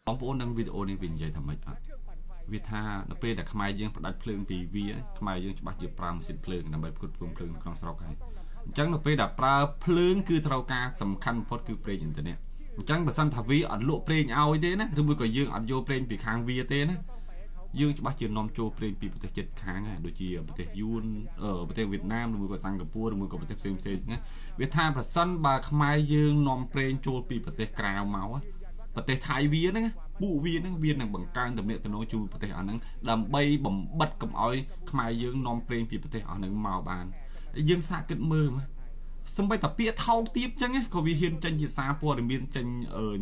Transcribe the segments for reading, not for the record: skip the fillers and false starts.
បងប្អូននឹងវីដេអូនេះវិញនិយាយថាម៉េចអត់វាថាដល់ពេលដែលខ្មែរយើងផ្ដាច់ភ្លើងពីវាខ្មែរយើងច្បាស់ជាប្រើម៉ាស៊ីនភ្លើងដើម្បីផ្គត់ផ្គង់ភ្លើងក្នុងស្រុកហើយអញ្ចឹងដល់ពេលដែលប្រើភ្លើងគឺត្រូវការសំខាន់បំផុតគឺប្រេងឥន្ធនៈអញ្ចឹងបើសិនថាវាអត់លក់ប្រេងឲ្យទេណាឬមួយក៏យើងអត់យកប្រេងពីខាងវាទេណាយើងច្បាស់ជានាំចូលប្រេងពីប្រទេសជិតខាងដែរដូចជាប្រទេសយួនប្រទេសវៀតណាមឬមួយក៏សិង្ហបុរីឬមួយក៏ប្រទេសផ្សេងណាវាថាប្រសិនបើខ្មែរយើងនាំប្រេងចូលពីប្រទេសក្រៅមកប្រទេសថៃវាហ្នឹងពួកវាហ្នឹងវានឹងបង្កើនទំនាក់ទំនងជាមួយប្រទេសអស់ហ្នឹងដើម្បីបំបិតកុំឲ្យខ្មែរយើងនាំប្រេងពីប្រទេសអស់ហ្នឹងមកបានយើងសាកគិតមើលមកសំបីតាពាក្យថោកទាបចឹងក៏វាហ៊ានចេញជាសារព័ត៌មានចេញ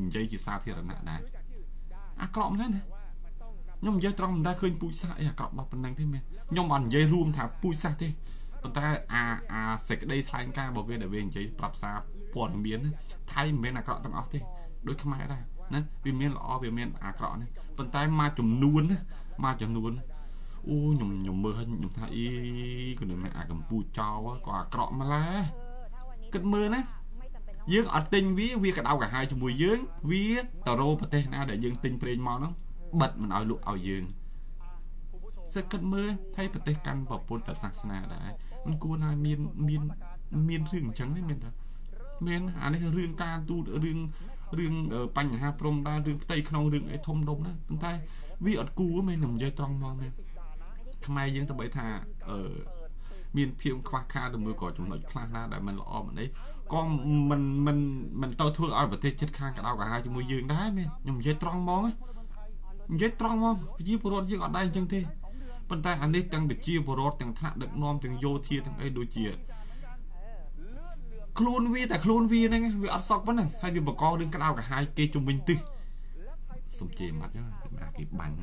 និយាយជាសាធារណៈដែរអាក្រក់មែនណាខ្ញុំនិយាយត្រង់មិនដែលឃើញពូជសាសអីអាក្រក់បោះប៉ុណ្ណឹងទេមែនខ្ញុំអត់និយាយរួមថាពូជសាសទេប៉ុន្តែអាសេចក្តីថ្លែងការណ៍របស់វាដែលវានិយាយប្រាប់សារព័ត៌មានថៃមិនមែនអាក្រក់ទាំងអស់ទេដូចខ្មែរដែរណាវាមានល្អវាមានអាក្រក់នេះប៉ុន្តែមួយចំនួនអូខ្ញុំមើលខ្ញុំថាអីក៏នឹងអាកម្ពុជាចោលក៏អាក្រក់ម្ល៉េះគិតមើលណាយើងអត់ទិញវាក្តៅកាហាយជាមួយយើងវាទៅរោប្រទេសណាដែលយើងទិញប្រេងមកហ្នឹងបិទមិនឲ្យលក់ឲ្យយើងសិគិតមើលថៃប្រទេសកាន់ពុទ្ធសាសនាដែរមិនគួរណាមានរឿងអញ្ចឹងទេមែនតាមែនអានេះរឿងការទូតរឿងបញ្ហាព្រំដែនរឿងផ្ទៃក្នុងរឿងអីធំដុំណាប៉ុន្តែវាអត់គួរមែនខ្ញុំនិយាយត្រង់មកមែនខ្មែរយើងទៅបីថាមានភាពខ្វះខាតឬមួយក៏ចំណុចខ្លះណាដែលមិនល្អមិនអីក៏មិនទៅធ្វើឲ្យប្រទេសជិតខាងក្តៅក្រហាយជាមួយយើងដែរមែនខ្ញុំនិយាយត្រង់មកប្រជាពលរដ្ឋយើងអត់ដែរអញ្ចឹងទេប៉ុន្តែអានេះទាំងប្រជាពលរដ្ឋទាំងថ្នាក់ដឹកនាំទាំងយោធាទាំងអីដូចជាខ្លួនវាហ្នឹងវាអត់សក់ប៉ុណ្ណឹងហើយវាបង្ករឿងក្តៅក្រហាយគេជំវិញទិសសំជេរម៉ាត់ចឹងគេបាញ់